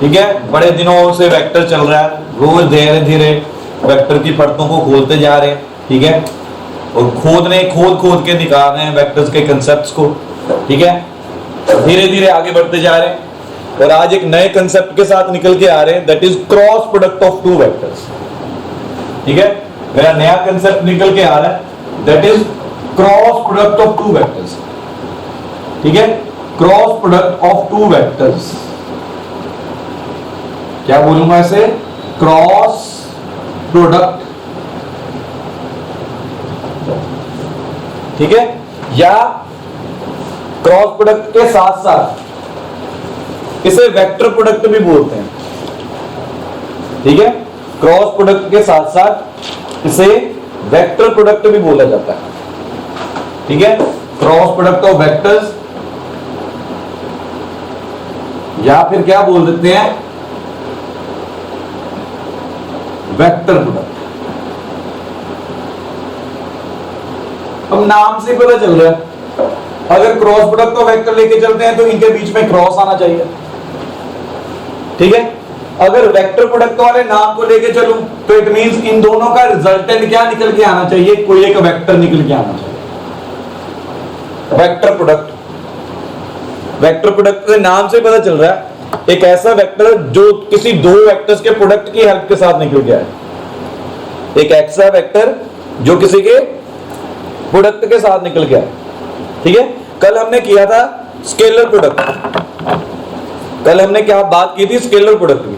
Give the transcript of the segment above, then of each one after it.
ठीक है, बड़े दिनों से वेक्टर चल रहा है, रोज धीरे धीरे वेक्टर की परतों को खोलते जा रहे हैं, ठीक है, और खोद के निकाल रहे हैं वेक्टर्स के कंसेप्ट्स को, ठीक है, धीरे धीरे आगे बढ़ते जा रहे हैं। और आज एक नए कंसेप्ट के साथ निकल के आ रहे हैं, that is cross product of two vectors. ठीक है, मेरा नया कंसेप्ट निकल के आ रहा है, that is cross product of two vectors. ठीक है, cross product of two vectors, क्या बोलूंगा इसे, क्रॉस प्रोडक्ट, ठीक है, या क्रॉस प्रोडक्ट के साथ साथ इसे वेक्टर प्रोडक्ट भी बोलते हैं। ठीक है, क्रॉस प्रोडक्ट के साथ साथ इसे वेक्टर प्रोडक्ट भी बोला जाता है। ठीक है, क्रॉस प्रोडक्ट ऑफ वेक्टर्स, या फिर क्या बोल देते हैं, वेक्टर प्रोडक्ट। अब नाम से पता चल रहा है, अगर क्रॉस प्रोडक्ट ऑफ वेक्टर लेके चलते हैं तो इनके बीच में क्रॉस आना चाहिए। ठीक है, अगर वेक्टर प्रोडक्ट वाले नाम को लेके चलूं तो इट मींस इन दोनों का रिजल्टेंट क्या निकल के आना चाहिए, कोई एक वेक्टर निकल के आना चाहिए। वेक्टर प्रोडक्ट, वेक्टर प्रोडक्ट के नाम से पता चल रहा है एक ऐसा वेक्टर जो किसी दो वेक्टर्स के प्रोडक्ट की हेल्प के साथ निकल गया है। एक ऐसा वेक्टर जो किसी के प्रोडक्ट के साथ निकल गया। ठीक है, कल हमने किया था स्केलर प्रोडक्ट, कल हमने क्या बात की थी, स्केलर प्रोडक्ट की।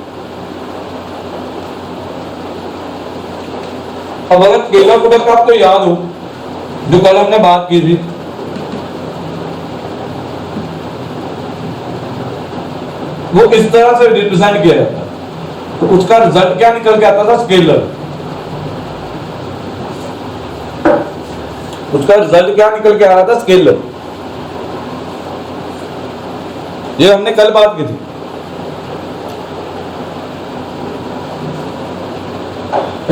अब अगर स्केलर प्रोडक्ट आपको याद हो जो कल हमने बात की थी, वो इस तरह से रिप्रेजेंट किया जाता है, तो उसका रिजल्ट क्या निकल के आता था, स्केलर। उसका रिजल्ट क्या निकल के आ रहा था, स्केलर। ये हमने कल बात की थी।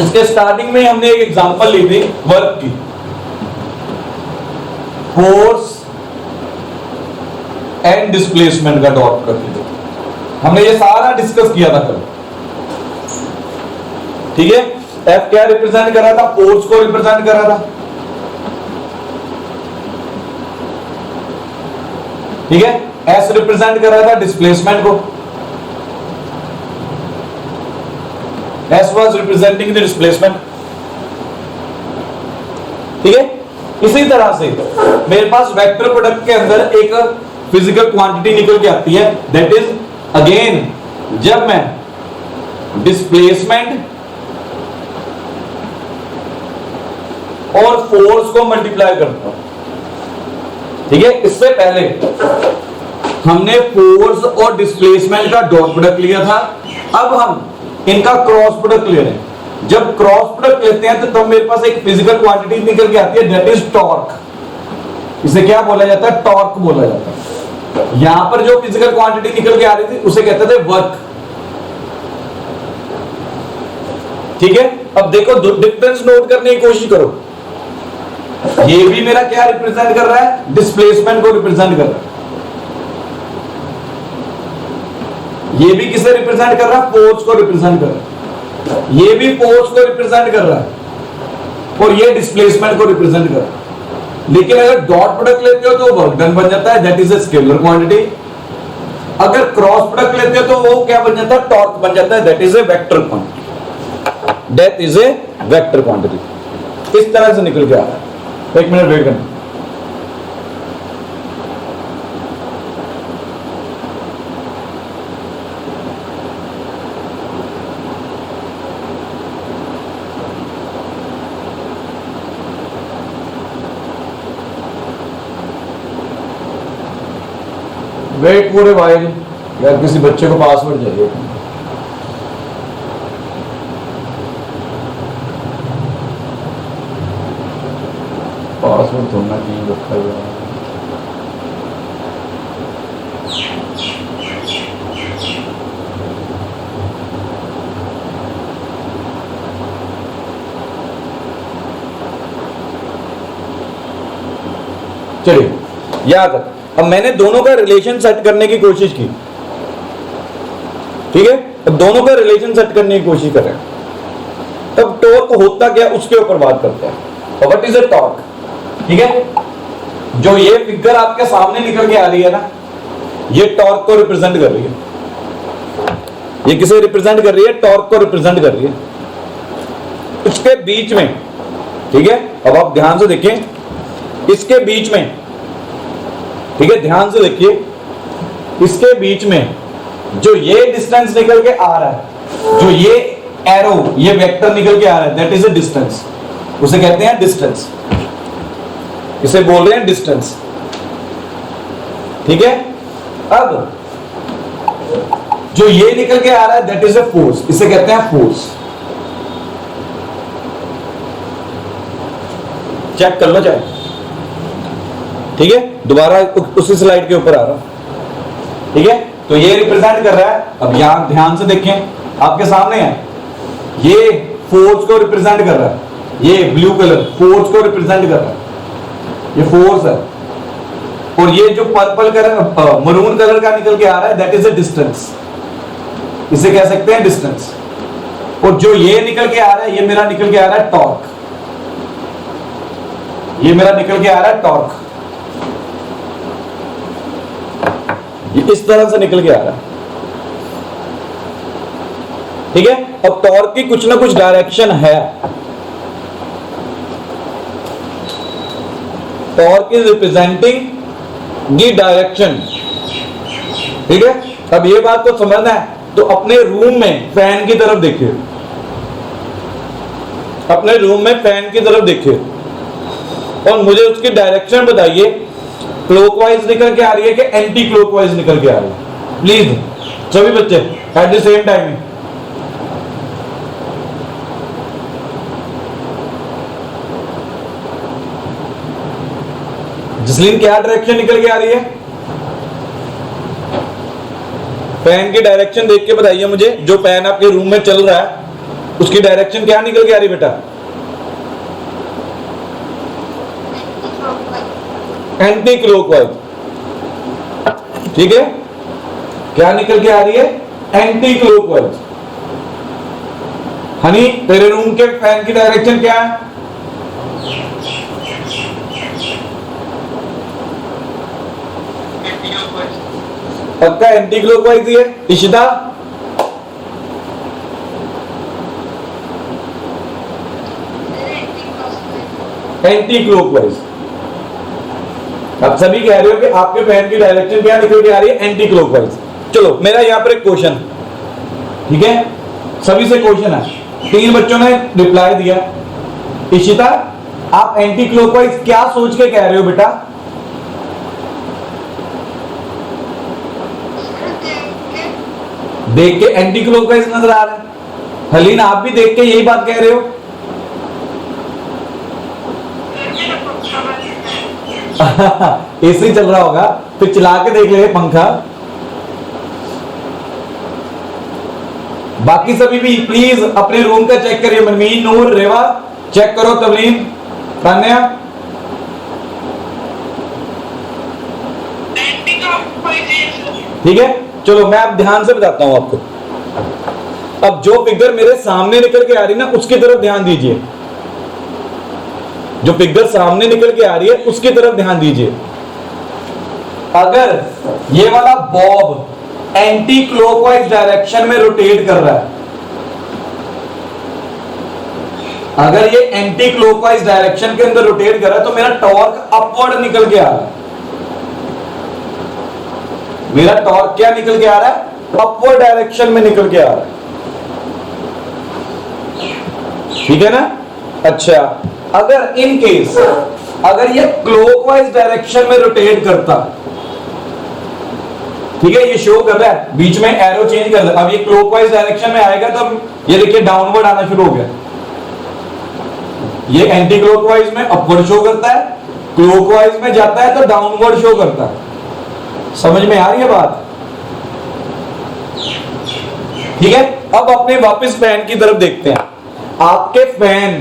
इसके स्टार्टिंग में हमने एक एग्जांपल ली थी वर्क की, फोर्स एंड डिस्प्लेसमेंट का डॉट कर दी। हमने ये सारा डिस्कस किया था कल। ठीक है, एफ क्या रिप्रेजेंट कर रहा था, फोर्स को रिप्रेजेंट कर रहा था। ठीक है, एस रिप्रेजेंट कर रहा था डिस्प्लेसमेंट को, S was representing the displacement. ठीक है, इसी तरह से मेरे पास वेक्टर प्रोडक्ट के अंदर एक फिजिकल क्वांटिटी निकल के आती है, दैट इज अगेन जब मैं डिस्प्लेसमेंट और फोर्स को मल्टीप्लाई करता हूं। ठीक है, इससे पहले हमने फोर्स और डिस्प्लेसमेंट का डॉट प्रोडक्ट लिया था, अब हम इनका क्रॉस प्रोडक्ट ले रहे हैं। जब क्रॉस प्रोडक्ट लेते हैं तो तब मेरे पास एक फिजिकल क्वांटिटी निकल के आती है, दैट इज टॉर्क। इसे क्या बोला जाता है, टॉर्क बोला जाता है। यहां पर जो फिजिकल क्वांटिटी निकल के आ रही थी उसे कहते थे वर्क। ठीक है, अब देखो डिफरेंस नोट करने की कोशिश करो। ये भी मेरा क्या रिप्रेजेंट कर रहा है, डिस्प्लेसमेंट को रिप्रेजेंट कर रहा है। ये भी किसे रिप्रेजेंट कर रहा है, फोर्स को रिप्रेजेंट कर रहा है। ये भी फोर्स को रिप्रेजेंट कर रहा है और ये डिस्प्लेसमेंट को रिप्रेजेंट कर रहा है। लेकिन अगर डॉट प्रोडक्ट लेते हो तो वर्क डन बन जाता है, that is a scalar quantity. अगर क्रॉस प्रोडक्ट लेते हो तो वो क्या बन जाता है, टॉर्क बन जाता है, that is a vector quantity. That is a vector quantity. इस तरह से निकल के आ रहा है। एक मिनट वेट करना। वेट पूरे वाइल, यार किसी बच्चे को पासवर्ड चाहिए। पासवर्ड थोड़ा नहीं रखा हुआ है। चलिए याद, अब मैंने दोनों का रिलेशन सेट करने की कोशिश की। ठीक है, अब दोनों का रिलेशन सेट करने की कोशिश करें। तब टॉर्क होता क्या उसके ऊपर बात करते हैं। What is a torque? ठीक है, जो ये फिगर आपके सामने निकल के आ रही है ना, ये टॉर्क को रिप्रेजेंट कर रही है। ये किसे रिप्रेजेंट कर रही है? टॉर्क को रिप्रेजेंट कर रही है। उसके बीच में, ठीक है, अब आप ध्यान से देखिए, इसके बीच में, ठीक है, ध्यान से देखिए, इसके बीच में जो ये डिस्टेंस निकल के आ रहा है, जो ये एरो, ये वेक्टर निकल के आ रहा है, दैट इज अ डिस्टेंस। उसे कहते हैं डिस्टेंस, इसे बोल रहे हैं डिस्टेंस। ठीक है, अब जो ये निकल के आ रहा है दैट इज अ फोर्स, इसे कहते हैं फोर्स। चेक कर लो चाहे, ठीक है, दोबारा उसी स्लाइड के ऊपर आ रहा हूं। ठीक है, तो ये रिप्रेजेंट कर रहा है, अब यहां ध्यान से देखें, आपके सामने है, ये फोर्स को रिप्रेजेंट कर रहा है, ये ब्लू कलर फोर्स को रिप्रेजेंट कर रहा है, ये फोर्स है। और ये जो पर्पल कलर, मरून कलर का निकल के आ रहा है दैट इज अ डिस्टेंस, इसे कह सकते हैं डिस्टेंस। और जो ये निकल के आ रहा है, ये मेरा निकल के आ रहा है टॉर्क, ये मेरा निकल के आ रहा है टॉर्क, ये इस तरह से निकल के आ रहा है। ठीक है, अब टॉर्क की कुछ ना कुछ डायरेक्शन है। Torque is representing the direction. ठीक है, अब ये बात को समझना है तो अपने रूम में फैन की तरफ देखिए, अपने रूम में फैन की तरफ देखिए और मुझे उसकी डायरेक्शन बताइए, क्लॉकवाइज निकल के आ रही है कि एंटी क्लॉकवाइज निकल के आ रही है? प्लीज सभी बच्चे at the same time. Jasleen क्या डायरेक्शन निकल के आ रही है? फैन की डायरेक्शन देख के बताइए मुझे, जो फैन आपके रूम में चल रहा है उसकी डायरेक्शन क्या निकल के आ रही है बेटा? Anti clockwise. ठीक है, क्या निकल के आ रही है? Anti clockwise. हनी तेरे रूम के फैन की डायरेक्शन क्या है? पक्का एंटी क्लॉकवाइज ही है। Ishita anti clockwise. आप सभी कह रहे हो कि आपके फैन की डायरेक्शन क्या निकल के आ रही है? Anti clockwise. चलो मेरा यहां पर एक क्वेश्चन, ठीक है, सभी से क्वेश्चन है, 3 बच्चों ने रिप्लाई दिया। इशिता आप एंटी क्लॉकवाइज क्या सोच के कह रहे हो बेटा? देख के एंटी क्लॉकवाइज नजर आ रहा है। हलीन आप भी देख के यही बात कह रहे हो? एसी चल रहा होगा, फिर चला के देख ले पंखा। बाकी सभी भी प्लीज अपने रूम का चेक करिए। मनमीन, नूर, रेवा चेक करो, तवलीन, तान्या। ठीक है, चलो मैं अब ध्यान से बताता हूं आपको। अब जो फिगर मेरे सामने निकल के आ रही है ना, उसकी तरफ ध्यान दीजिए। जो फिगर सामने निकल के आ रही है उसकी तरफ ध्यान दीजिए। अगर ये वाला बॉब एंटी क्लॉकवाइज डायरेक्शन में रोटेट कर रहा है, अगर ये एंटी क्लॉकवाइज डायरेक्शन के अंदर रोटेट कर रहा है तो मेरा टॉर्क अपवर्ड निकल के आ रहा है। मेरा टॉर्क क्या निकल के आ रहा है? अपवर्ड डायरेक्शन में निकल के आ रहा है। ठीक है ना? अच्छा, अगर इन केस अगर ये क्लॉकवाइज डायरेक्शन में रोटेट करता, ठीक है, ये शो कर रहा है, बीच में एरो चेंज कर रहा है, अब ये क्लॉकवाइज डायरेक्शन में आएगा तब ये देखिए डाउनवर्ड आना शुरू हो गया। ये एंटी क्लॉकवाइज में अपवर्ड शो करता है, क्लॉकवाइज में जाता है तो डाउनवर्ड शो करता है। समझ में आ रही है बात? ठीक है, अब अपने वापस फैन की तरफ देखते हैं। आपके फैन,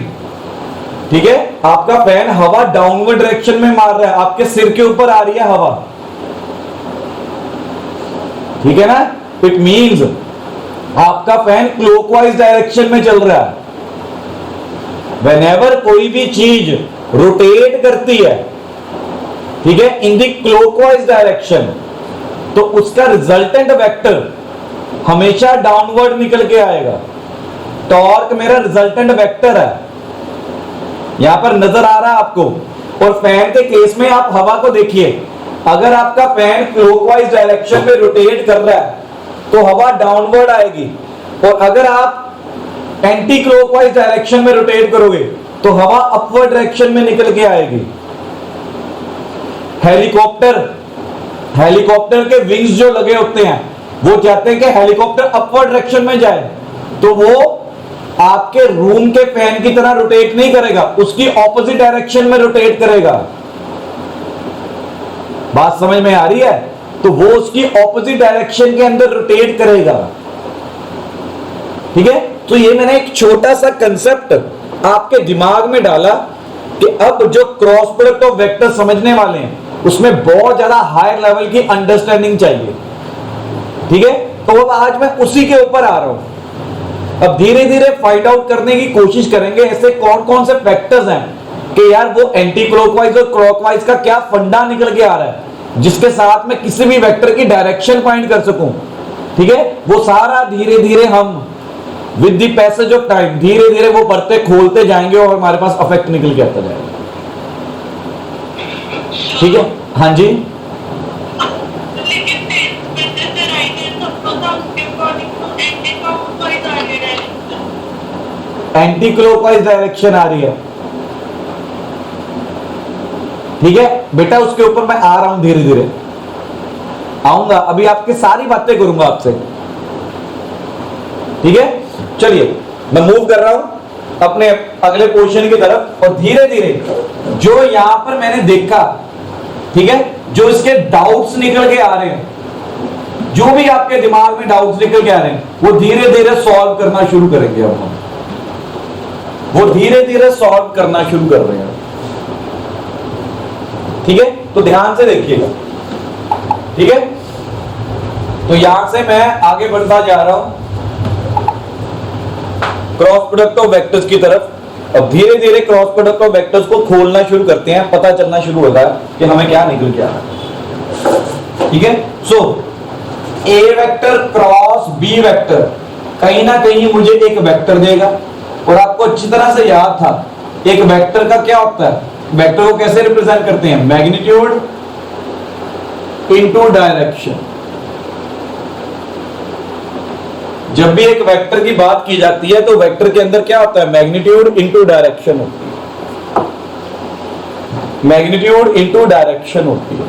ठीक है, आपका फैन हवा डाउनवर्ड डायरेक्शन में मार रहा है, आपके सिर के ऊपर आ रही है हवा। ठीक है ना? इट मींस आपका फैन क्लॉकवाइज डायरेक्शन में चल रहा है। व्हेनेवर कोई भी चीज रोटेट करती है, ठीक है, इन द क्लॉकवाइज डायरेक्शन, तो उसका रिजल्टेंट वेक्टर हमेशा डाउनवर्ड निकल के आएगा। टॉर्क मेरा रिजल्टेंट वेक्टर है, यहां पर नजर आ रहा है आपको। और फैन के केस में आप हवा को देखिए, अगर आपका फैन क्लॉकवाइज डायरेक्शन में रोटेट कर रहा है तो हवा डाउनवर्ड आएगी, और अगर आप एंटी क्लॉकवाइज डायरेक्शन में रोटेट करोगे तो हवा अपवर्ड डायरेक्शन में निकल के आएगी। हेलीकॉप्टर के विंग्स जो लगे होते हैं वो चाहते हैं कि हेलीकॉप्टर अपवर्ड डायरेक्शन में जाए, तो वो आपके रूम के फैन की तरह रोटेट नहीं करेगा, उसकी ऑपोजिट डायरेक्शन में रोटेट करेगा। बात समझ में आ रही है? तो वो उसकी ऑपोजिट डायरेक्शन के अंदर रोटेट करेगा। ठीक है, तो ये मैंने एक छोटा सा कंसेप्ट आपके दिमाग में डाला कि अब जो क्रॉस प्रोडक्ट ऑफ वेक्टर समझने वाले हैं उसमें बहुत ज्यादा हाई लेवल की अंडरस्टैंडिंग चाहिए। ठीक है, तो अब आज मैं उसी के ऊपर आ रहा हूं। अब धीरे धीरे फाइंड आउट करने की कोशिश करेंगे ऐसे कौन कौन से फैक्टर्स हैं कि यार वो एंटी क्लॉकवाइज और क्लॉकवाइज का क्या फंडा निकल के आ रहा है जिसके साथ मैं किसी भी वेक्टर की डायरेक्शन फाइंड कर सकूं। ठीक है, वो सारा धीरे धीरे हम with the passage of time धीरे धीरे वो परते खोलते जाएंगे और हमारे पास अफेक्ट निकल के आता जाएगा। ठीक है, हाँ जी। एंटी क्लॉकवाइज डायरेक्शन आ रही है। ठीक है बेटा, उसके ऊपर मैं आ रहा हूं, धीरे धीरे आऊंगा, अभी आपकी सारी बातें करूंगा आपसे। ठीक है, चलिए मैं मूव कर रहा हूं अपने अगले क्वेश्चन की तरफ, और धीरे धीरे जो यहां पर मैंने देखा, ठीक है, जो इसके डाउट्स निकल के आ रहे हैं, जो भी आपके दिमाग में डाउट्स निकल के आ रहे हैं, वो धीरे धीरे सॉल्व करना शुरू करेंगे। अब हम वो धीरे धीरे सॉल्व करना शुरू कर रहे हैं। ठीक है, तो ध्यान से देखिएगा। ठीक है, तो यहां से मैं आगे बढ़ता जा रहा हूं क्रॉस प्रोडक्ट ऑफ वेक्टर्स की तरफ। अब धीरे धीरे क्रॉस प्रोडक्ट ऑफ वेक्टर्स को खोलना शुरू करते हैं, पता चलना शुरू होता है कि हमें क्या निकल के आ रहा है। ठीक है, सो ए वेक्टर क्रॉस बी वेक्टर कहीं ना कहीं मुझे एक वेक्टर देगा, और आपको अच्छी तरह से याद था एक वेक्टर का क्या होता है, वेक्टर को कैसे रिप्रेजेंट करते हैं, मैग्नीट्यूड इनटू डायरेक्शन। जब भी एक वेक्टर की बात की जाती है तो वेक्टर के अंदर क्या होता है, मैग्नीट्यूड इनटू डायरेक्शन होती है, मैग्नीट्यूड इनटू डायरेक्शन होती है।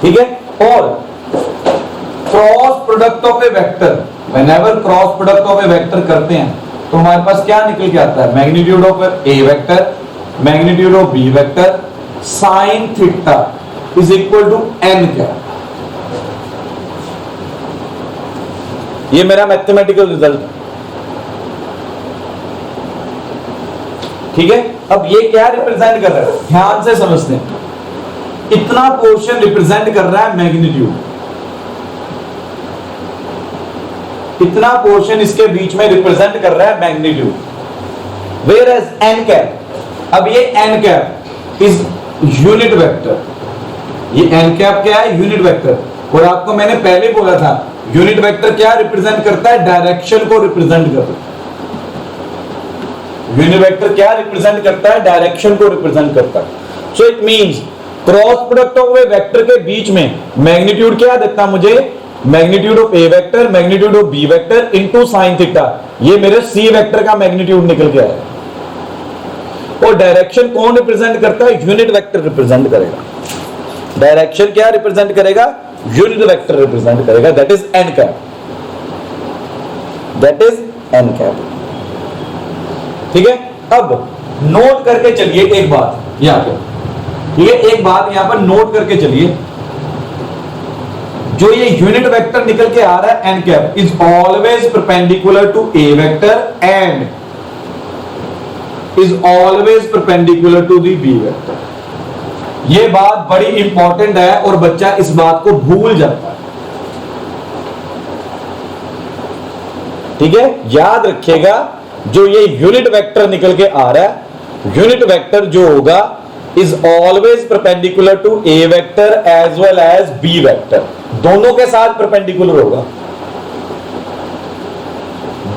ठीक है, और cross product of A vector, whenever cross product of A vector करते हैं तो हमारे पास क्या निकल के आता है, magnitude of A vector magnitude of B vector sine theta is equal to n cap. ये मेरा मैथमेटिकल रिजल्ट है। ठीक है, अब ये क्या रिप्रेजेंट कर रहा है, ध्यान से समझते हैं। इतना पोर्शन रिप्रेजेंट कर रहा है मैग्नीट्यूड, इतना पोर्शन इसके बीच में रिप्रेजेंट कर रहा है magnitude, whereas n cap, अब ये n cap is unit vector. ये एन कैप क्या है, यूनिट वेक्टर। और आपको मैंने पहले बोला था यूनिट वेक्टर क्या रिप्रेजेंट करता है, डायरेक्शन को रिप्रेजेंट करता है। यूनिट वेक्टर क्या रिप्रेजेंट करता है, डायरेक्शन को रिप्रेजेंट करता है। So it means cross product of A vector के बीच में मैग्नीट्यूड क्या देता है मुझे, magnitude of A vector magnitude of B vector into sine theta. ये मेरे सी वेक्टर का मैग्नीट्यूड निकल के आया। और डायरेक्शन कौन रिप्रेजेंट करता है, यूनिट वेक्टर रिप्रेजेंट करेगा। डायरेक्शन क्या रिप्रेजेंट करेगा, यूनिट वेक्टर रिप्रेजेंट करेगा, that is an cap, that is an cap. ठीक है, अब नोट करके चलिए एक बात यहां पे, ठीक है, एक बात यहां पर नोट करके चलिए, जो ये यूनिट वेक्टर निकल के आ रहा है N cap is always perpendicular to A vector and is always perpendicular to the B vector. ये बात बड़ी इंपॉर्टेंट है और बच्चा इस बात को भूल जाता है। ठीक है, याद रखिएगा जो ये यूनिट वेक्टर निकल के आ रहा है, यूनिट वेक्टर जो होगा is always perpendicular to A vector as well as B vector, दोनों के साथ परपेंडिकुलर होगा।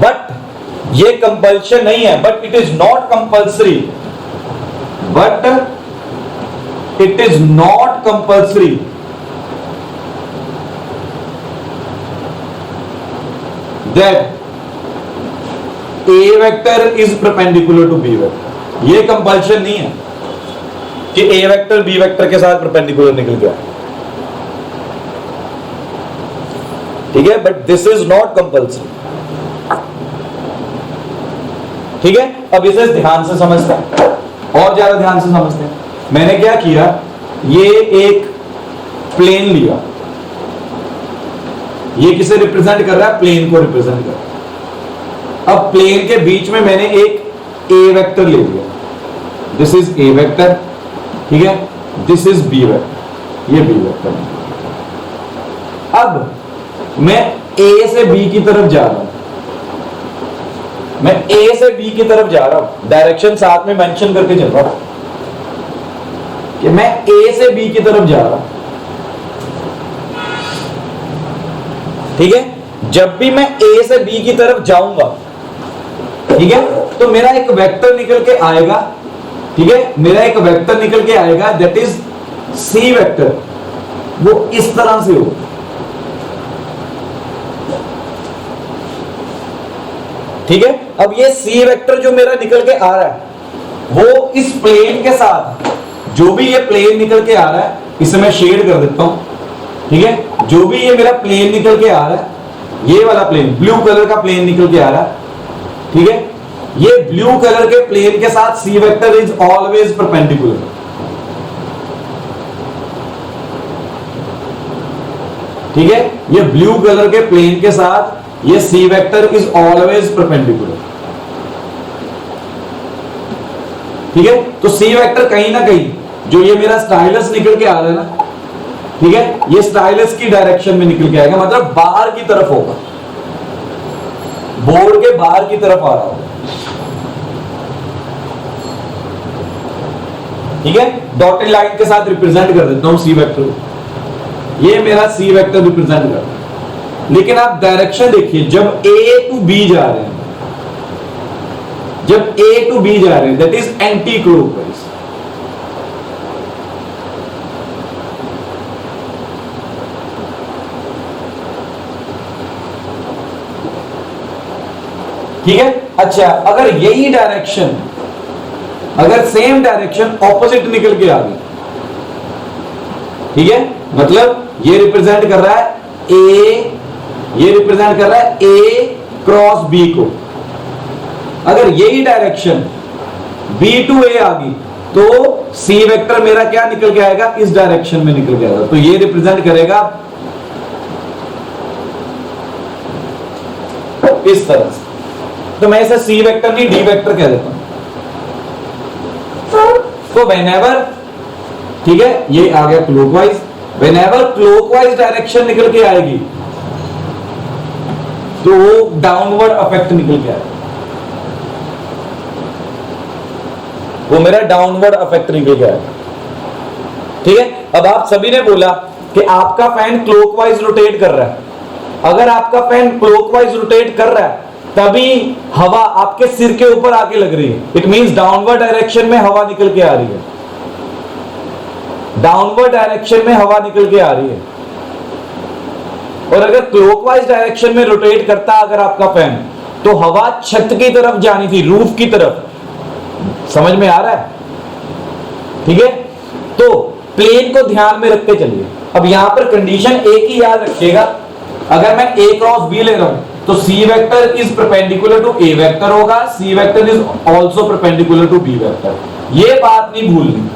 बट ये कंपल्शन नहीं है, but it is not compulsory, but it is not compulsory that A vector is perpendicular to B vector. ये compulsion नहीं है कि ए वेक्टर बी वेक्टर के साथ परपेंडिकुलर निकल गया, ठीक है, but this is not compulsory. ठीक है, अब इसे ध्यान से समझते हैं, और ज्यादा ध्यान से समझते हैं। मैंने क्या किया, ये एक प्लेन लिया, ये किसे रिप्रेजेंट कर रहा है, प्लेन को रिप्रेजेंट कर रहा है। अब प्लेन के बीच में मैंने एक ए वेक्टर ले लिया, दिस इज ए वेक्टर, ठीक है, दिस इज बी वेक्टर, ये बी वेक्टर। अब मैं ए से बी की तरफ जा रहा हूं, मैं ए से बी की तरफ जा रहा हूं, डायरेक्शन साथ में मेंशन करके चल रहा हूं कि मैं ए से बी की तरफ जा रहा हूं, ठीक है। जब भी मैं ए से बी की तरफ जाऊंगा, ठीक है, तो मेरा एक वेक्टर निकल के आएगा, ठीक है, मेरा एक वेक्टर निकल के आएगा दैट इज सी वेक्टर, वो इस तरह से होगा, ठीक है। अब ये सी वेक्टर जो मेरा निकल के आ रहा है, वो इस प्लेन के साथ, जो भी ये प्लेन निकल के आ रहा है, इसे मैं शेड कर देता हूं, ठीक है, जो भी ये मेरा प्लेन निकल के आ रहा है, ये वाला प्लेन ब्लू कलर का प्लेन निकल के आ रहा है, ठीक है, ये ब्लू कलर के प्लेन के साथ सी वेक्टर इज ऑलवेज परपेंडिकुलर, ठीक है, ये ब्लू कलर के प्लेन के साथ ये सी वेक्टर इज ऑलवेज परपेंडिकुलर, ठीक है। तो सी वेक्टर कहीं ना कहीं, जो ये मेरा स्टाइलस निकल के आ रहा है ना, ठीक है, ये स्टाइलस की डायरेक्शन में निकल के आएगा, मतलब बाहर की तरफ होगा, बोर्ड के बाहर की तरफ आ रहा होगा, ठीक है। डॉटेड लाइन के साथ रिप्रेजेंट कर देता हूं सी वेक्टर, ये मेरा सी वेक्टर रिप्रेजेंट कर रहा है। लेकिन आप डायरेक्शन देखिए, जब ए टू बी जा रहे हैं, जब ए टू बी जा रहे हैं, दैट इज एंटी क्लॉकवाइज, ठीक है। अच्छा, अगर यही डायरेक्शन, अगर सेम डायरेक्शन ऑपोजिट निकल के आ गई, ठीक है, मतलब ये रिप्रेजेंट कर रहा है ए, ये रिप्रेजेंट कर रहा है ए क्रॉस बी को, अगर यही डायरेक्शन बी टू ए आ गई, तो सी वेक्टर मेरा क्या निकल के आएगा, इस डायरेक्शन में निकल के आएगा, तो ये रिप्रेजेंट करेगा इस तरह से, तो मैं इसे सी वेक्टर नहीं डी वेक्टर कह देता हूं। तो व्हेनेवर, ठीक है, ये आ गया क्लॉकवाइज, व्हेनेवर क्लॉकवाइज डायरेक्शन निकल के आएगी, तो वो डाउनवर्ड इफेक्ट निकल के आएगा, वो मेरा डाउनवर्ड इफेक्ट निकल के आएगा, ठीक है। अब आप सभी ने बोला कि आपका फैन क्लॉकवाइज रोटेट कर रहा है, अगर आपका फैन क्लॉकवाइज रोटेट कर रहा है, तभी हवा आपके सिर के ऊपर आके लग रही है, इट मींस डाउनवर्ड डायरेक्शन में हवा निकल के आ रही है, डाउनवर्ड डायरेक्शन में हवा निकल के आ रही है। और अगर क्लॉकवाइज डायरेक्शन में रोटेट करता अगर आपका फैन, तो हवा छत की तरफ जानी थी, रूफ की तरफ, समझ में आ रहा है, ठीक है। तो प्लेन को ध्यान में रख के चलिए। अब यहां पर कंडीशन एक ही याद रखिएगा, अगर मैं ए क्रॉस बी ले रहा हूं, तो C vector is perpendicular to A vector होगा, C vector is also perpendicular to B vector, ये बात नहीं भूलनी,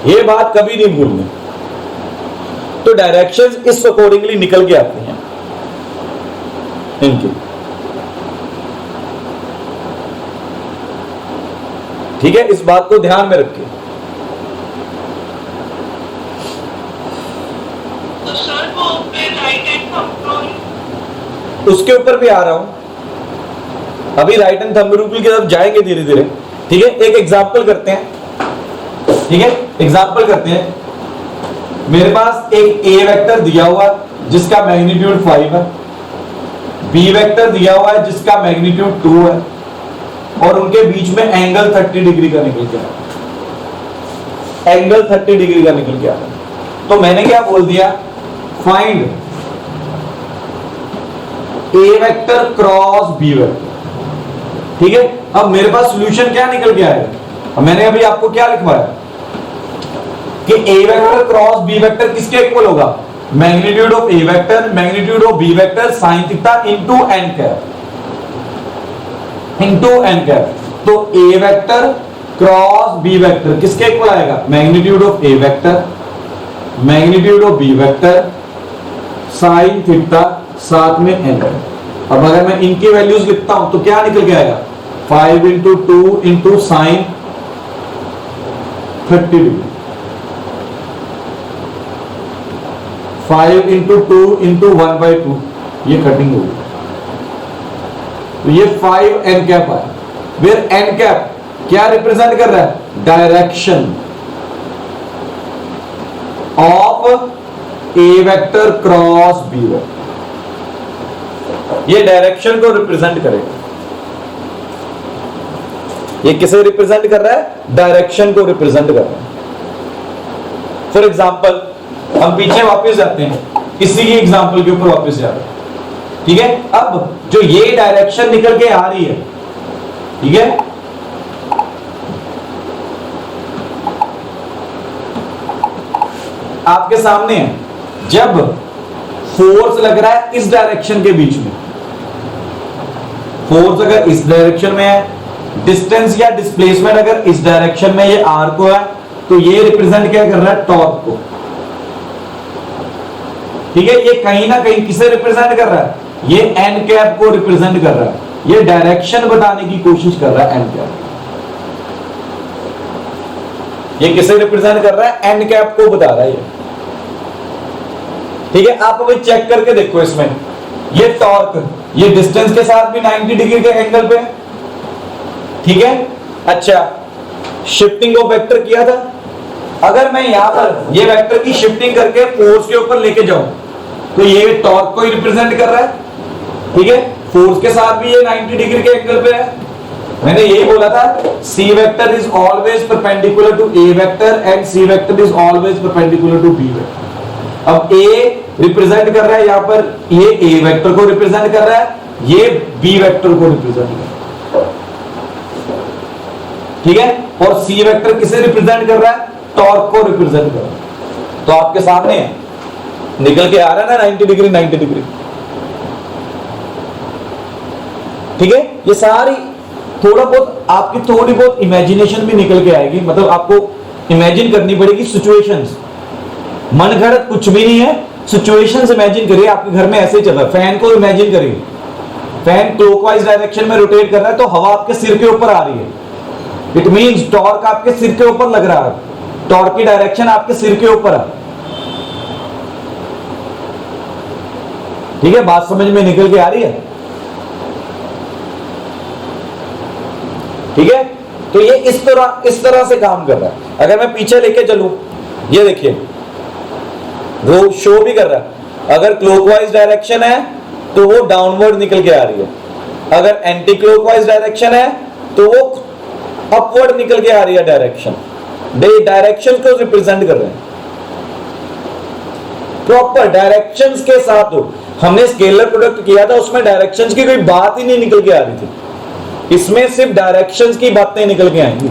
ये बात कभी नहीं भूलनी। तो डायरेक्शंस इस अकॉर्डिंगली निकल के आती हैं इनकी, ठीक है, इस बात को ध्यान में रखिए। तो सर वो राइट हैंड का उसके ऊपर भी आ रहा हूं, अभी राइट हैंड थंब रूल की तरफ जाएंगे धीरे धीरे। ठीक है, एक एग्जांपल करते हैं। ठीक है, एग्जांपल करते हैं। मेरे पास एक ए वेक्टर दिया हुआ जिसका मैग्नीट्यूड 5 है, बी वेक्टर दिया हुआ है जिसका मैग्नीट्यूड 2 है, और उनके बीच में एंगल 30 डिग्री का निकल गया, एंगल 30 डिग्री का निकल गया। तो मैंने क्या बोल दिया, फाइंड ए वेक्टर क्रॉस बी वेक्टर। ठीक है, अब मेरे पास सॉल्यूशन क्या निकल के आएगा, अब मैंने अभी आपको क्या लिखवाया कि A vector cross B vector किसके इक्वल होगा, magnitude of A vector magnitude of B vector sine theta into n cap, into n cap. तो A vector cross B vector किसके इक्वल आएगा, magnitude of A vector magnitude of B vector sine theta साथ में N. अब अगर मैं इनकी values लिखता हूं तो क्या निकल के आएगा, 5 into 2 into sine 30 degree, 5 into 2 into 1/2, ये कटिंग होगी। तो ये 5 एन कैप आया। वेयर एन कैप क्या रिप्रेजेंट कर रहा है, direction of A vector cross B vector, ये डायरेक्शन को रिप्रेजेंट करेगा। ये किसे रिप्रेजेंट कर रहा है, डायरेक्शन को रिप्रेजेंट कर रहा है। फॉर एग्जाम्पल हम पीछे वापस जाते हैं, इसी की एग्जाम्पल के ऊपर वापस जाते हैं। ठीक है, अब जो ये डायरेक्शन निकल के आ रही है, ठीक है, आपके सामने है, जब फोर्स लग रहा है इस डायरेक्शन के बीच में, फोर्स अगर इस डायरेक्शन में है, डिस्टेंस या डिस्प्लेसमेंट अगर इस डायरेक्शन में ये आर को है, तो ये रिप्रेजेंट क्या कर रहा है, टॉर्क को। ठीक है, ये कहीं ना कहीं किसे रिप्रेजेंट कर रहा है, ये एन कैप को रिप्रेजेंट कर रहा है, ये डायरेक्शन बताने की कोशिश कर रहा है एन कैप। ये किसे रिप्रेजेंट कर रहा है, एन कैप को बता रहा है ये। ठीक है, आप अभी चेक करके देखो, इसमें ये टॉर्क ये डिस्टेंस के साथ भी 90 डिग्री के एंगल पे है। ठीक है, अच्छा शिफ्टिंग ऑफ वेक्टर किया था, अगर मैं यहां पर ये वेक्टर की शिफ्टिंग करके फोर्स के ऊपर लेके जाऊं तो ये टॉर्क को ही रिप्रेजेंट कर रहा है। ठीक है, फोर्स के साथ भी ये 90 डिग्री के एंगल पे है। मैंने यही बोला था, C vector is always perpendicular to A vector and C vector is always perpendicular to B vector. अब ए रिप्रेजेंट कर रहा है यहां पर, ये ए वेक्टर को रिप्रेजेंट कर रहा है, ये बी वेक्टर को रिप्रेजेंट कर रहा है। ठीक है, और सी वेक्टर किसे रिप्रेजेंट कर रहा है, टॉर्क को रिप्रेजेंट कर रहा है। तो आपके सामने निकल के आ रहा है ना 90 डिग्री 90 डिग्री। ठीक है, ये सारी थोड़ा बहुत आपकी थोड़ी बहुत इमेजिनेशन भी निकल के आएगी, मतलब आपको इमेजिन करनी पड़ेगी सिचुएशंस, मन गढ़ंत कुछ भी नहीं है, सिचुएशंस इमेजिन करिए। आपके घर में ऐसे ही चल रहा है, फैन को इमेजिन करिए, फैन क्लॉकवाइज डायरेक्शन में रोटेट कर रहा है तो हवा आपके सिर के ऊपर आ रही है, इट मींस टॉर्क आपके सिर के ऊपर लग रहा है, टॉर्क की डायरेक्शन आपके सिर के ऊपर है। ठीक है, बात समझ में निकल के आ रही है। ठीक है, तो ये इस तरह से काम कर रहा है। अगर मैं पीछे लेके चलूं, ये देखिए वो शो भी कर रहा है, अगर क्लॉकवाइज डायरेक्शन है तो वो डाउनवर्ड निकल के आ रही है, अगर एंटी क्लॉकवाइज डायरेक्शन है तो वो अपवर्ड निकल के आ रही है डायरेक्शन। डायरेक्शन को रिप्रेजेंट कर रहे हैं, प्रॉपर डायरेक्शंस के साथ। हो हमने स्केलर प्रोडक्ट किया था, उसमें डायरेक्शंस की कोई बात ही नहीं निकल के आ रही थी, इसमें सिर्फ डायरेक्शंस की बातें निकल के आएंगी।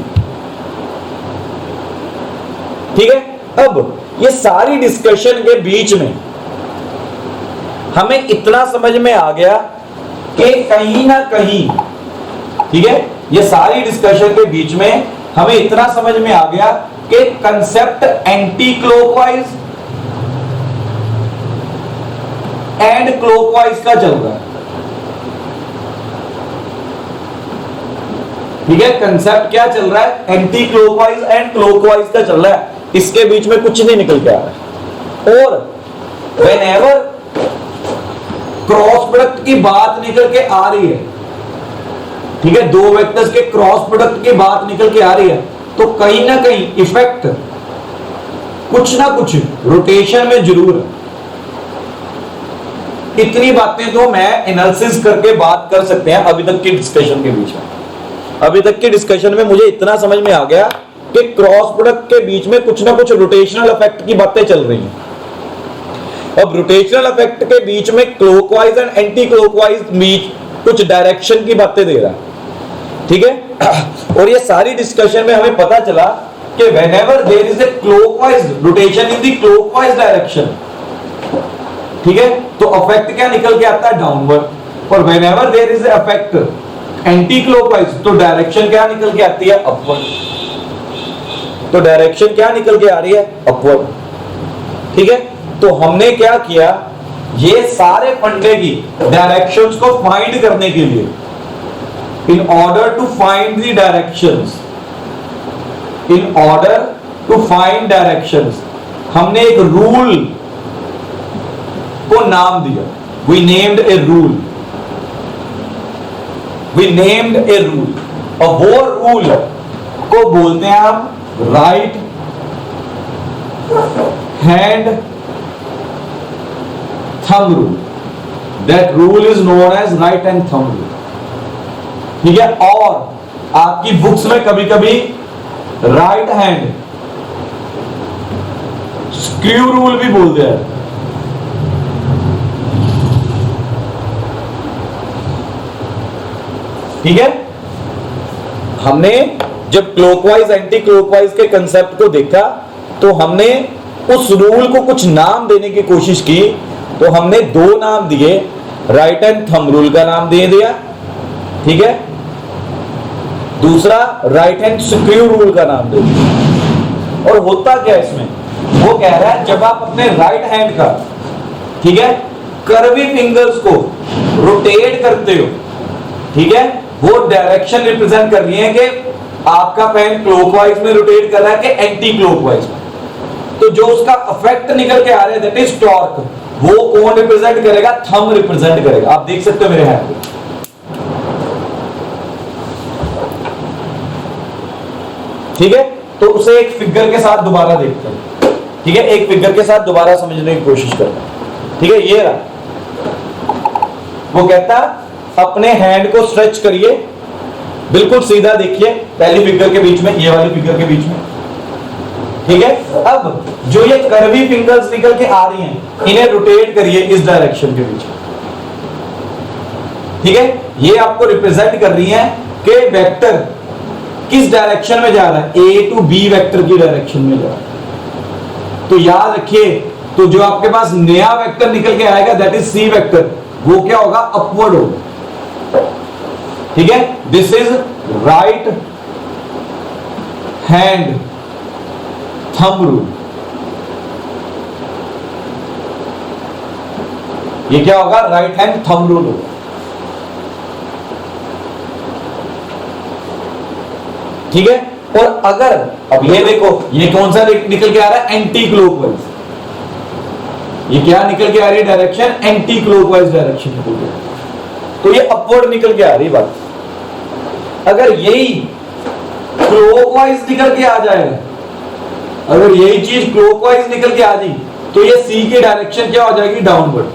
ठीक है, अब ये सारी डिस्कशन के बीच में हमें इतना समझ में आ गया कि कहीं ना कहीं, ठीक है, ये सारी डिस्कशन के बीच में हमें इतना समझ में आ गया कि concept anti clockwise and clockwise का चल रहा है। ठीक है, कंसेप्ट क्या चल रहा है, एंटी क्लॉकवाइज एंड क्लॉकवाइज का चल रहा है, इसके बीच में कुछ नहीं निकल के आ रहा है। और व्हेनेवर क्रॉस प्रोडक्ट की बात निकल के आ रही है, ठीक है, दो वेक्टर्स के क्रॉस प्रोडक्ट की बात निकल के आ रही है, तो कहीं ना कहीं इफेक्ट कुछ ना कुछ रोटेशन में जरूर है। इतनी बातें तो मैं एनालिसिस करके बात कर सकते हैं अभी तक की डिस्कशन के बीच में। अभी तक की डिस्कशन में मुझे इतना समझ में आ गया कि क्रॉस प्रोडक्ट के बीच में कुछ ना कुछ रोटेशनल इफेक्ट की बातें चल रही हैं। अब रोटेशनल इफेक्ट के बीच में क्लॉकवाइज एंड एंटी क्लॉकवाइज बीच कुछ डायरेक्शन की बातें दे रहा है, ठीक है। और ये सारी डिस्कशन में हमें पता चला कि whenever there is a clockwise rotation in the clockwise direction, ठीक है, तो इफेक्ट क्या निकल के आता है, डाउनवर्ड। और whenever there is a effect anti clockwise, तो डायरेक्शन क्या निकल के आती है, अपवर्ड। तो डायरेक्शन क्या निकल के आ रही है, अपवर्ड, ठीक है। तो हमने क्या किया, ये सारे फंडे की डायरेक्शंस को फाइंड करने के लिए, in order to find the directions, in order to find directions, हमने एक रूल को नाम दिया। We named a rule, we named a rule, और वो रूल को बोलते हैं हम right hand thumb rule. That rule is known as right hand thumb rule, ठीक है। और आपकी बुक्स में कभी कभी राइट हैंड स्क्रू रूल भी बोलते हैं, ठीक है। हमने जब क्लॉकवाइज एंटी क्लॉकवाइज के कंसेप्ट को देखा तो हमने उस रूल को कुछ नाम देने की कोशिश की। तो हमने दो नाम दिए, राइट हैंड थंब रूल का नाम दे दिया, ठीक है, दूसरा राइट हैंड स्क्रू रूल का नाम दे दिया। और होता क्या इसमें, वो कह रहा है जब आप अपने राइट हैंड का, ठीक है, कर्वी फिंगर्स को रोटेट करते हो, ठीक है, वो डायरेक्शन रिप्रेजेंट कर रही है कि आपका पेन क्लॉकवाइज में रोटेट कर रहा है कि एंटी क्लॉकवाइज में। तो जो उसका इफेक्ट निकल के आ रहा है दैट इज टॉर्क, वो कौन रिप्रेजेंट करेगा, थंब रिप्रेजेंट करेगा। आप देख सकते हो मेरे हैंड पे, ठीक है। तो उसे एक फिगर के साथ दोबारा देखते हैं, ठीक है, एक फिगर के साथ दोबारा समझने की कोशिश करते हैं, ठीक है। ये रहा, वो कहता अपने हैंड को स्ट्रेच करिए, बिल्कुल सीधा देखिए, पहली फिगर के बीच में, ये वाली फिगर के बीच में, ठीक है। अब जो ये कर्वी फिंगर्स निकल के आ रही हैं, इन्हें रोटेट करिए इस डायरेक्शन के बीच में, ठीक है। ये आपको रिप्रेजेंट कर रही है कि वेक्टर किस डायरेक्शन में जा रहा है, ए टू बी वेक्टर की डायरेक्शन में जा रहा है। तो याद रखिए, तो जो आपके पास नया वेक्टर निकल के आएगा दैट इज सी वेक्टर, वो क्या होगा, अपवर्ड होगा, ठीक है। This is right hand thumb rule. ये क्या होगा, राइट हैंड थंब रूल होगा, ठीक है। और अगर अब ये देखो, ये कौन सा निकल के आ रहा है, एंटी क्लॉकवाइज। ये क्या निकल के आ रही है डायरेक्शन, एंटी क्लॉकवाइज डायरेक्शन निकल के, तो ये अपवर्ड निकल के आ रही बात। अगर यही क्लॉकवाइज निकल के आ जाएगा, अगर यही चीज क्लॉकवाइज निकल के आ जाए, तो ये सी की डायरेक्शन क्या हो जाएगी, डाउनवर्ड।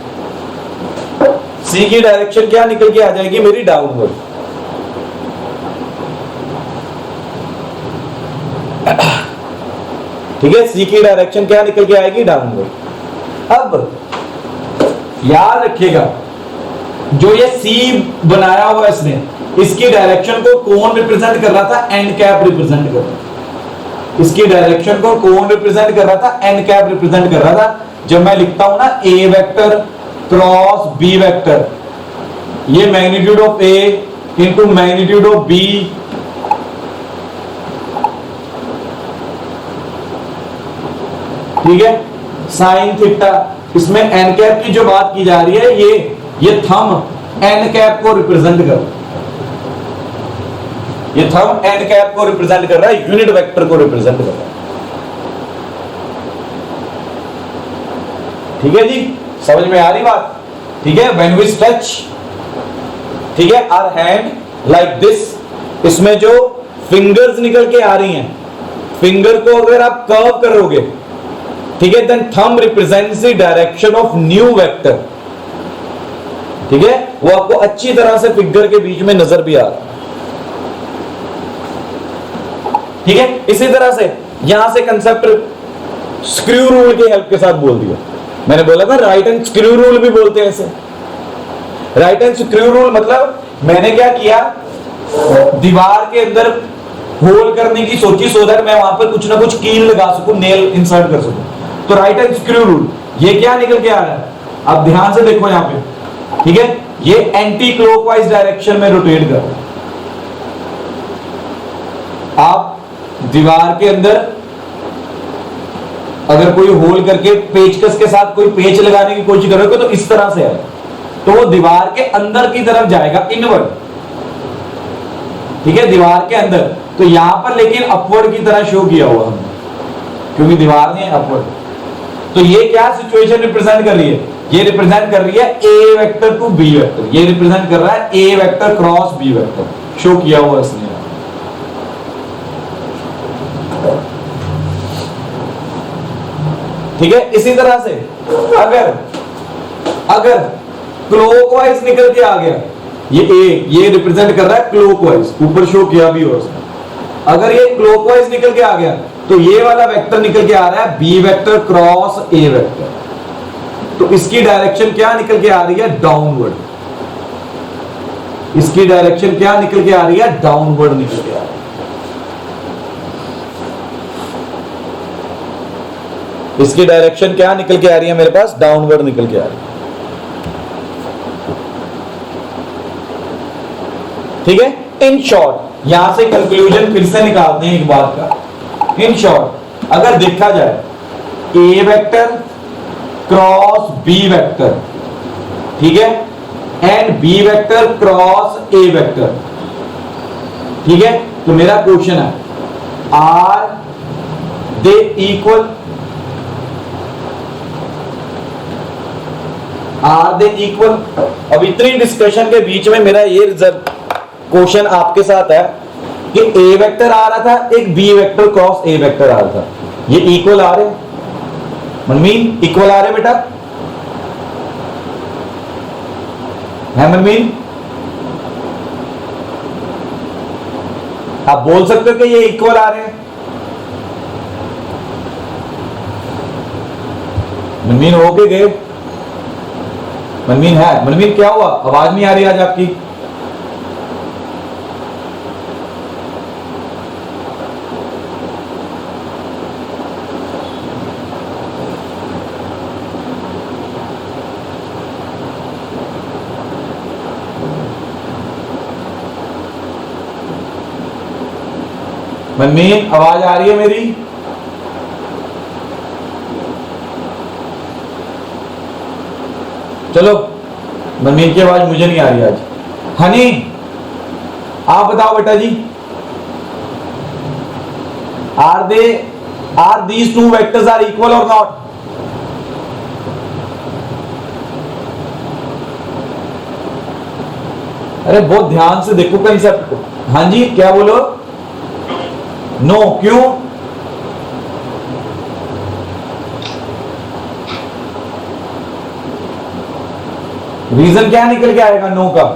सी की डायरेक्शन क्या निकल के आ जाएगी मेरी, डाउनवर्ड, ठीक है। सी की डायरेक्शन क्या निकल के आएगी, डाउनवर्ड। अब याद रखिएगा, जो ये सी बनाया हुआ इसने, इसकी डायरेक्शन को कौन रिप्रेजेंट कर रहा था, एंड कैप रिप्रेजेंट कर रहा था। इसकी डायरेक्शन को कौन रिप्रेजेंट कर रहा था, एंड कैप रिप्रेजेंट कर रहा था। जब मैं लिखता हूं ना A vector cross B vector, ये magnitude of A into magnitude of B, ठीक है, साइन थीटा, इसमें एन कैप की जो बात की जा रही है, ये थंब एन कैप को रिप्रेजेंट कर रहा है, ये थंब एन कैप को रिप्रेजेंट कर रहा है, यूनिट वेक्टर को रिप्रेजेंट कर रहा है, ठीक है जी, समझ में आ रही बात। ठीक है, व्हेन वी स्ट्रेच, ठीक है, आवर हैंड लाइक दिस, इसमें जो फिंगर्स निकल के आ रही हैं, फिंगर को अगर आप कर्व करोगे, ठीक है, then thumb represents the direction of new vector, ठीक है, वो आपको अच्छी तरह से फिंगर के बीच में नजर भी आ रहा है, ठीक है। इसी तरह से यहां से कंसेप्ट स्क्रू रूल की हेल्प के साथ बोल दिया, मैंने बोला था राइट एंड स्क्रू रूल भी बोलते हैं इसे। राइट एंड स्क्रू रूल मतलब मैंने क्या किया, दीवार के अंदर होल करने की सोची, सो दैट मैं वहां पर कुछ ना कुछ कील लगा सकूं, नेल इंसर्ट कर सकूं। तो राइट एंड स्क्रू रूल, ये क्या निकल के आ रहा है, आप ध्यान से देखो यहां पे, ठीक है, ये एंटी क्लॉकवाइज डायरेक्शन में रोटेट कर रहा है। आप दीवार के अंदर अगर कोई होल करके पेचकस के साथ कोई पेच लगाने की कोशिश करोगे तो इस तरह से है, तो वो दीवार के अंदर की तरफ जाएगा, इनवर्ड, ठीक है, दीवार के अंदर। तो यहां पर लेकिन अपवर्ड की तरह शो किया हुआ हमने, क्योंकि दीवार नहीं है, अपवर्ड। तो ये क्या सिचुएशन रिप्रेजेंट कर रही है, ये रिप्रेजेंट कर रही है A vector to B vector, ये रिप्रेजेंट कर रहा है A vector cross B vector, show किया हुआ इसने। ठीक है, इसी तरह से अगर क्लॉकवाइज निकल के आ गया, ये रिप्रेजेंट कर रहा है क्लॉकवाइज, ऊपर शो किया भी हो उसने। अगर ये क्लॉकवाइज निकल के आ गया तो ये वाला वेक्टर निकल के आ रहा है B vector cross A vector, तो इसकी डायरेक्शन क्या निकल के आ रही है, डाउनवर्ड। इसकी डायरेक्शन क्या निकल के आ रही है, डाउनवर्ड निकल के आ रही है। इसकी डायरेक्शन क्या निकल के आ रही है मेरे पास, डाउनवर्ड निकल के आ रही है। ठीक है, इन शॉर्ट यहां से कंक्लूजन फिर से निकालते हैं एक बात का। इन शॉर्ट अगर देखा जाए A vector cross B vector, ठीक है, and B vector cross A vector, ठीक है, तो मेरा क्वेश्चन है are they equal, are they equal. अब इतनी डिस्कशन के बीच में मेरा ये क्वेश्चन आपके साथ है कि ए वेक्टर आ रहा था, एक B vector cross A vector आ रहा था, ये इक्वल आ रहे, मनमीन इक्वल आ रहे बेटा, है मनमीन? आप बोल सकते हो कि ये इक्वल आ रहे हैं, मनमीन हो के गए, मनमीन है, मनमीन क्या हुआ, आवाज नहीं आ रही आज आपकी? मनमीन आवाज आ रही है मेरी? चलो, मनमीन की आवाज मुझे नहीं आ रही आज। हनी आप बताओ बेटा जी, are these two vectors are equal और नॉट? अरे बहुत ध्यान से देखो कंसेप्ट को। हाँ जी, क्या बोलो? नो, क्यों? रीजन क्या निकल के आएगा नो का?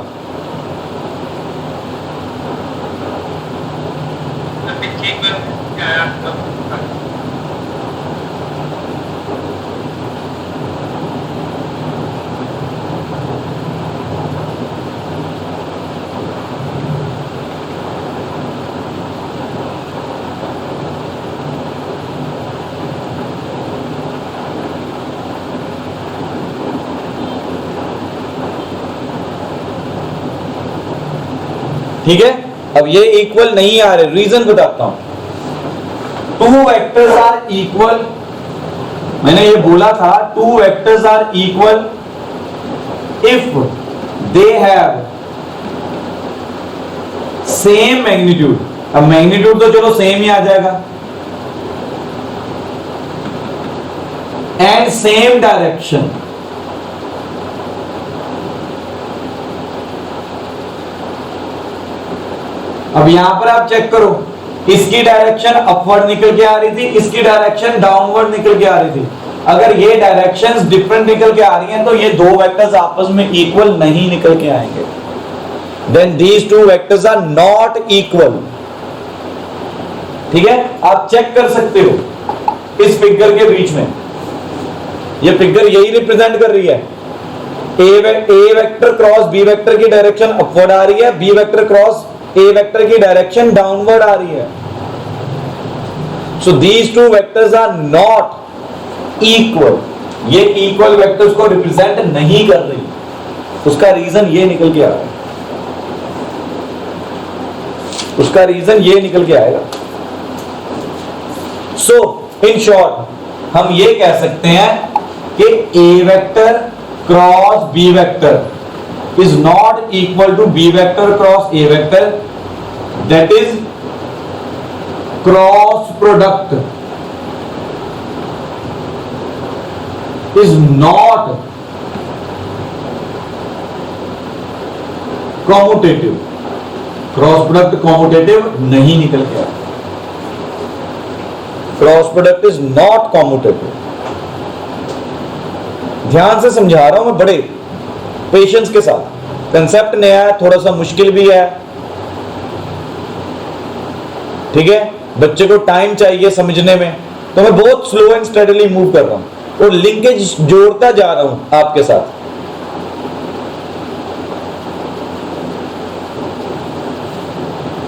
ठीक है, अब ये इक्वल नहीं आ रहे, रीजन बताता हूं। टू वेक्टर्स आर इक्वल, मैंने ये बोला था two vectors are equal if they have same magnitude. अब मैग्नीट्यूड तो चलो सेम ही आ जाएगा, एंड सेम डायरेक्शन, अब यहां पर आप चेक करो, इसकी डायरेक्शन अपवर्ड निकल के आ रही थी, इसकी डायरेक्शन डाउनवर्ड निकल के आ रही थी। अगर ये डायरेक्शंस डिफरेंट निकल के आ रही हैं तो ये दो वेक्टर्स आपस में इक्वल नहीं निकल के आएंगे। Then these two vectors are not equal. ठीक है, आप चेक कर सकते हो इस फिगर के बीच में, ये फिगर यही रिप्रेजेंट कर रही है। A vector cross B vector की डायरेक्शन अपवर्ड आ रही है, B vector cross A vector की डायरेक्शन डाउनवर्ड आ रही है। So these two vectors are not equal, ये इक्वल वेक्टर्स को रिप्रेजेंट नहीं कर रही। उसका रीजन ये निकल के आ रहा है, उसका रीजन ये निकल के आएगा। सो इन शॉर्ट हम ये कह सकते हैं कि A vector cross B vector is not equal to B vector cross A vector, that is cross product is not commutative. Cross product commutative नहीं निकल के आया, cross product is not commutative. ध्यान से समझा रहा हूं मैं, बड़े पेशेंस के साथ। कंसेप्ट नया है, थोड़ा सा मुश्किल भी है, ठीक है, बच्चे को टाइम चाहिए समझने में, तो मैं बहुत स्लो एंड स्टडीली मूव कर रहा हूं और लिंकेज जोड़ता जा रहा हूं आपके साथ।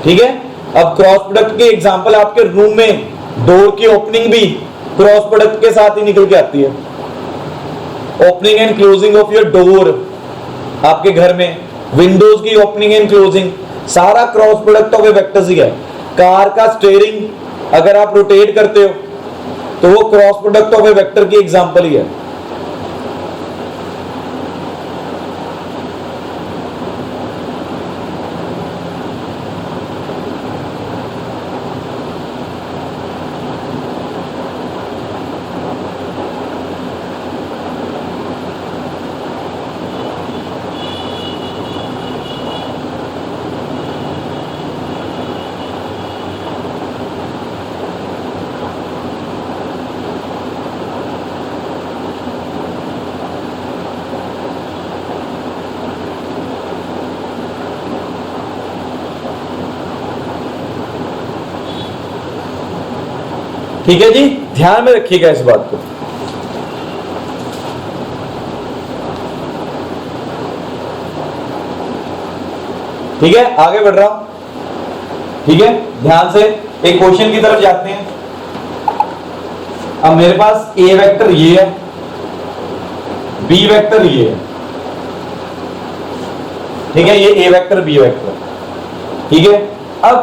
ठीक है, अब क्रॉस प्रोडक्ट के एग्जांपल आपके रूम में डोर की ओपनिंग भी क्रॉस प्रोडक्ट के साथ ही निकल के आती है। Opening and closing of your door आपके घर में, विंडोज की ओपनिंग एंड क्लोजिंग, सारा cross product of a vectors ही है। कार का स्टीयरिंग अगर आप रोटेट करते हो तो वो cross product of A vector की एग्जांपल ही है। ठीक है जी, ध्यान में रखिएगा इस बात को। ठीक है, आगे बढ़ रहा हूं। ठीक है, ध्यान से एक क्वेश्चन की तरफ जाते हैं। अब मेरे पास ए वेक्टर ये है, बी वेक्टर ये है। ठीक है, ये ए वेक्टर बी वेक्टर। ठीक है, अब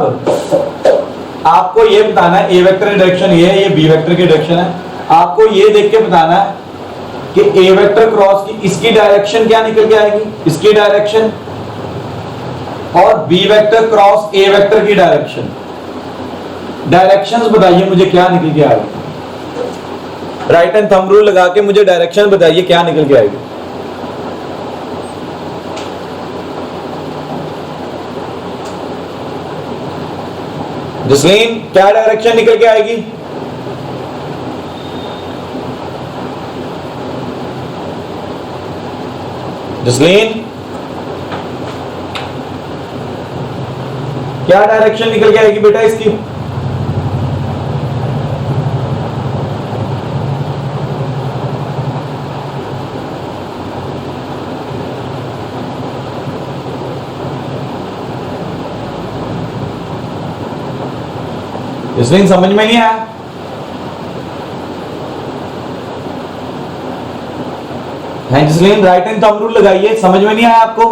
आपको ये बताना है ए वेक्टर की डायरेक्शन ये है, ये बी वेक्टर की डायरेक्शन है। आपको ये देख के बताना है कि ए वेक्टर क्रॉस की इसकी डायरेक्शन क्या निकल के आएगी, इसकी डायरेक्शन, और B vector cross A vector की डायरेक्शन। डायरेक्शंस बताइए मुझे क्या निकल के आएगी। राइट एंड थंब रूल लगा के मुझे डायरेक्शन बताइए क्या निकल के आएगी। जसलीन, क्या डायरेक्शन निकल के आएगी? जसलीन, क्या डायरेक्शन निकल के आएगी बेटा इसकी? इसलिए समझ में नहीं आया? है Jasleen, right and thumb rule लगाइए। समझ में नहीं आया आपको?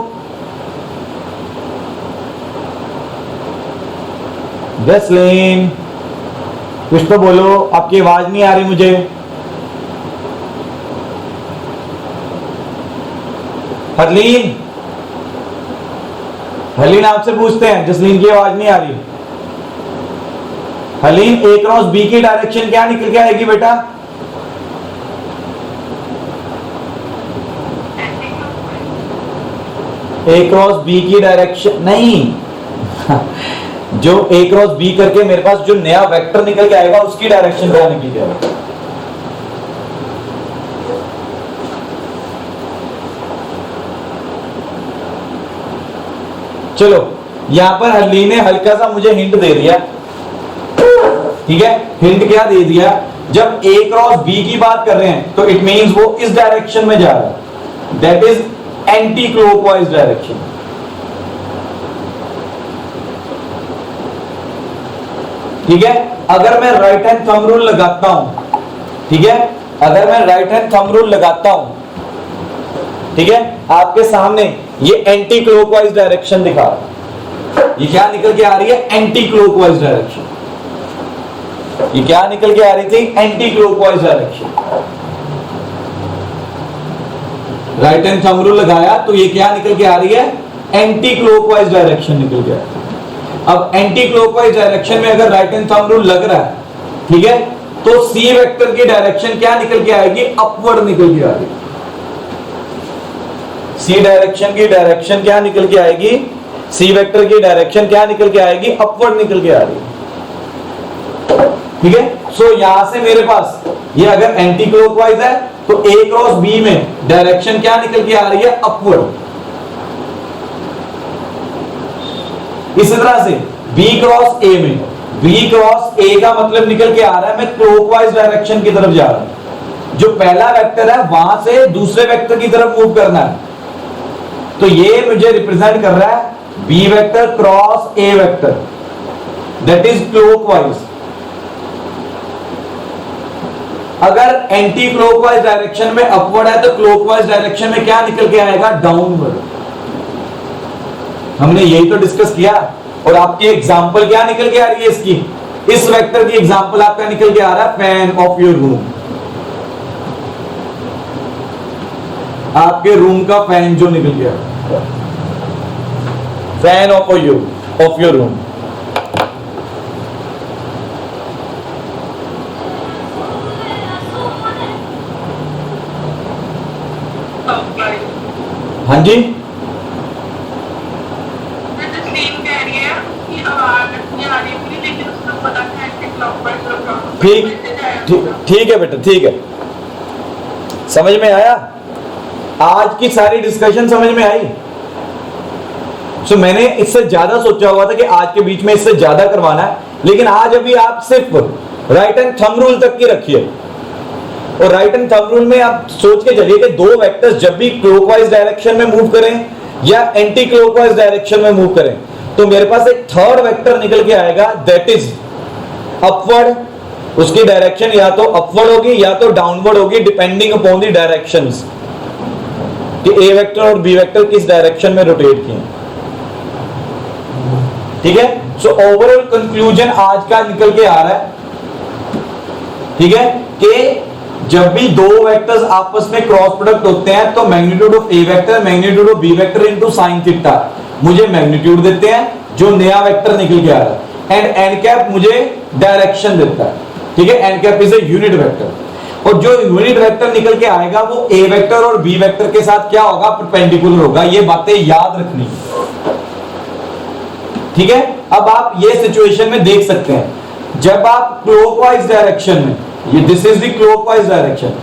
जसलीन, कुछ तो बोलो, आपकी आवाज नहीं आ रही मुझे। हरलीन, हरलीन आपसे पूछते हैं, जसलीन की आवाज नहीं आ रही। हलीम, ए क्रॉस बी की डायरेक्शन क्या निकल के आएगी बेटा? ए क्रॉस बी की डायरेक्शन नहीं जो ए क्रॉस बी करके मेरे पास जो नया वेक्टर निकल के आएगा उसकी डायरेक्शन क्या निकल के आएगा। चलो यहां पर हल्ली ने हल्का सा मुझे हिंट दे दिया, ठीक है। हिंट क्या दे दिया, जब ए क्रॉस बी की बात कर रहे हैं तो इट मींस वो इस डायरेक्शन में जा रहा है, that is anti clockwise direction. ठीक है, अगर मैं राइट हैंड थंब रूल लगाता हूं, ठीक है, अगर मैं राइट हैंड थंब रूल लगाता हूं, ठीक है, आपके सामने ये एंटी क्लॉकवाइज डायरेक्शन दिखा रहा है, ये क्या निकल के आ रही है, एंटी क्लॉकवाइज डायरेक्शन। ये क्या निकल के आ रही थी, anti clockwise direction. Right hand thumb rule लगाया तो ये क्या निकल के आ रही है, एंटी क्लॉकवाइज डायरेक्शन निकल के आ रही है। अब एंटी क्लॉकवाइज डायरेक्शन में अगर राइट हैंड थंब रूल लग रहा है, ठीक है, तो सी वेक्टर की डायरेक्शन क्या निकल के आएगी, अपवर्ड निकल के आएगी। सी डायरेक्शन की डायरेक्शन क्या निकल के आएगी, सी वेक्टर की डायरेक्शन क्या निकल के आएगी, अपवर्ड निकल के आ रही है। ठीक है, सो यहां से मेरे पास ये अगर एंटी क्लॉकवाइज है तो ए क्रॉस बी में डायरेक्शन क्या निकल के आ रही है, अपवर्ड। इसी तरह से बी क्रॉस ए में, बी क्रॉस ए का मतलब निकल के आ रहा है मैं क्लॉकवाइज डायरेक्शन की तरफ जा रहा हूं। जो पहला वेक्टर है वहां से दूसरे वेक्टर की तरफ मूव करना है, तो ये मुझे रिप्रेजेंट कर रहा है B vector cross A vector, that is clockwise. अगर एंटी क्लॉकवाइज डायरेक्शन में अपवर्ड है तो क्लॉकवाइज डायरेक्शन में क्या निकल के आएगा, डाउनवर्ड। हमने यही तो डिस्कस किया। और आपकी एग्जांपल क्या निकल के आ रही है इसकी, इस वेक्टर की एग्जांपल आपका निकल के आ रहा है फैन ऑफ योर रूम। आपके रूम का फैन जो निकल गया, फैन ऑफ योर रूम। हाँ जी, ठीक है बेटा, ठीक है, समझ में आया। आज की सारी डिस्कशन समझ में आई। सो मैंने इससे ज्यादा सोचा हुआ था कि आज के बीच में इससे ज्यादा करवाना है, लेकिन आज अभी आप सिर्फ राइट हैंड थंब रूल तक की रखिए। और राइट हैंड थंब रूल में आप सोच के चलिए कि दो वेक्टर्स जब भी क्लॉकवाइज डायरेक्शन में मूव करें या एंटी क्लॉकवाइज डायरेक्शन में मूव करें तो मेरे पास एक थर्ड वेक्टर निकल के आएगा, दैट इज अपवर्ड। उसकी डायरेक्शन या तो अपवर्ड होगी या तो डाउनवर्ड होगी, डिपेंडिंग अपॉन द डायरेक्शंस कि ए वेक्टर और बी वेक्टर किस डायरेक्शन में रोटेट किए। ठीक है, सो ओवरऑल कंक्लूजन आज का निकल के आ रहा है, ठीक है, कि जब भी दो वेक्टर्स आपस में क्रॉस प्रोडक्ट होते हैं तो magnitude of A vector magnitude of B vector into sine theta मुझे मैग्नीट्यूड देते हैं जो नया वेक्टर निकल के आ रहा है, एंड एन कैप मुझे डायरेक्शन देता है। ठीक है, N cap is a unit vector. और जो यूनिट वेक्टर निकल के आएगा वो ए वेक्टर और बी वेक्टर के साथ क्या होगा, परपेंडिकुलर होगा। ये बातें याद रखनी। ठीक है, अब आप ये सिचुएशन में देख सकते हैं जब आप क्लॉकवाइज डायरेक्शन में, ये this is the clockwise direction,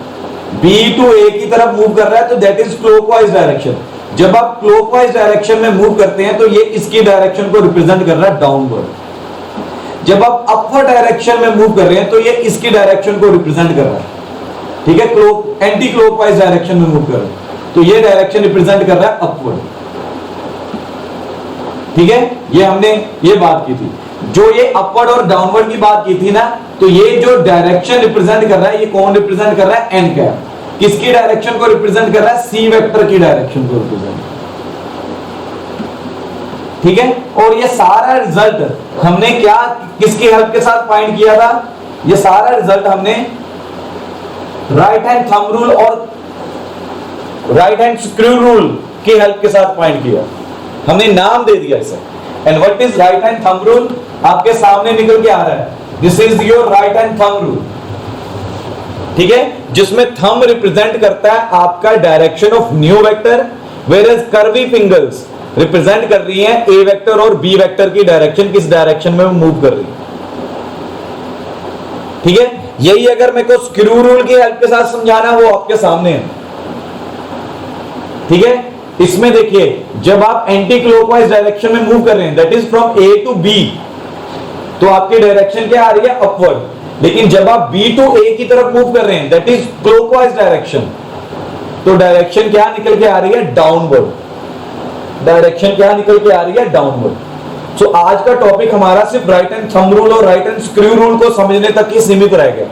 B to A की तरफ मूव कर रहा है तो दैट इज क्लॉकवाइज डायरेक्शन। जब आप क्लॉकवाइज डायरेक्शन में मूव करते हैं तो ये इसकी डायरेक्शन को रिप्रेजेंट कर रहा है, डाउनवर्ड। जब आप अपवर्ड डायरेक्शन में मूव कर रहे हैं तो ये इसकी डायरेक्शन को रिप्रेजेंट कर रहा है। ठीक है, एंटी क्लॉकवाइज डायरेक्शन में मूव कर रहे हैं तो ये डायरेक्शन रिप्रेजेंट कर रहा है अपवर्ड। ठीक है, ये हमने ये बात की थी। जो ये अपवर्ड और डाउनवर्ड की बात की थी ना, तो ये जो डायरेक्शन रिप्रेजेंट कर रहा है ये कौन रिप्रेजेंट कर रहा है, एन कैप। किसकी डायरेक्शन को रिप्रेजेंट कर रहा है, सी वेक्टर की डायरेक्शन को रिप्रेजेंट। ठीक है, और ये सारा रिजल्ट हमने क्या किसकी हेल्प के साथ फाइंड किया था, ये सारा रिजल्ट हमने राइट हैंड थंब रूल और राइट हैंड स्क्रू रूल की हेल्प के साथ फाइंड किया। हमने नाम दे दिया इसे। And what is right hand thumb rule, आपके सामने निकल के आ रहा है, this is your right hand thumb rule. ठीक है, जिसमें थंब रिप्रेजेंट करता है आपका direction of new vector, whereas curvy fingers represent कर रही है ए वेक्टर और बी वेक्टर की डायरेक्शन, किस डायरेक्शन में मूव कर रही है। ठीक है, यही अगर मेरे को स्क्रू रूल की हेल्प के साथ समझाना, वो आपके सामने है। ठीक है, इसमें देखिए जब आप एंटी क्लॉकवाइज डायरेक्शन में मूव कर रहे हैं, that is from A to B, तो आपकी डायरेक्शन क्या आ रही है, अपवर्ड। लेकिन जब आप बी टू ए की तरफ मूव कर रहे हैं, दैट इज क्लॉकवाइज डायरेक्शन, तो डायरेक्शन क्या निकल के आ रही है, डाउनवर्ड। डायरेक्शन क्या निकल के आ रही है, डाउनवर्ड। सो आज का टॉपिक हमारा सिर्फ राइट हैंड थंब रूल और राइट हैंड स्क्रू रूल को समझने तक ही सीमित रह गया।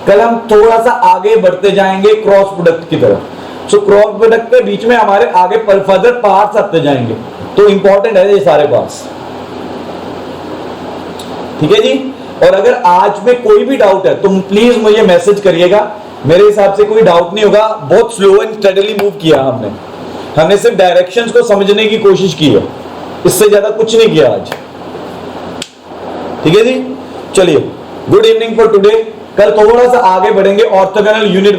कल हम थोड़ा सा आगे बढ़ते जाएंगे क्रॉस प्रोडक्ट की तरफ। सो क्रॉस प्रोडक्ट के बीच में हमारे आगे फर्दर पार्ट्स आते जाएंगे, तो इंपॉर्टेंट है ये सारे पार्ट्स। ठीक है जी, और अगर आज में कोई भी डाउट है तो प्लीज मुझे मैसेज करिएगा। मेरे हिसाब से कोई डाउट नहीं होगा, बहुत स्लो एंड स्टेडीली मूव किया हमने सिर्फ डायरेक्शंस को समझने की कोशिश की है, इससे ज्यादा कुछ नहीं किया आज। ठीक है जी, चलिए गुड इवनिंग फॉर टुडे। कल थोड़ा सा आगे बढ़ेंगे ऑर्थोगोनल यूनिट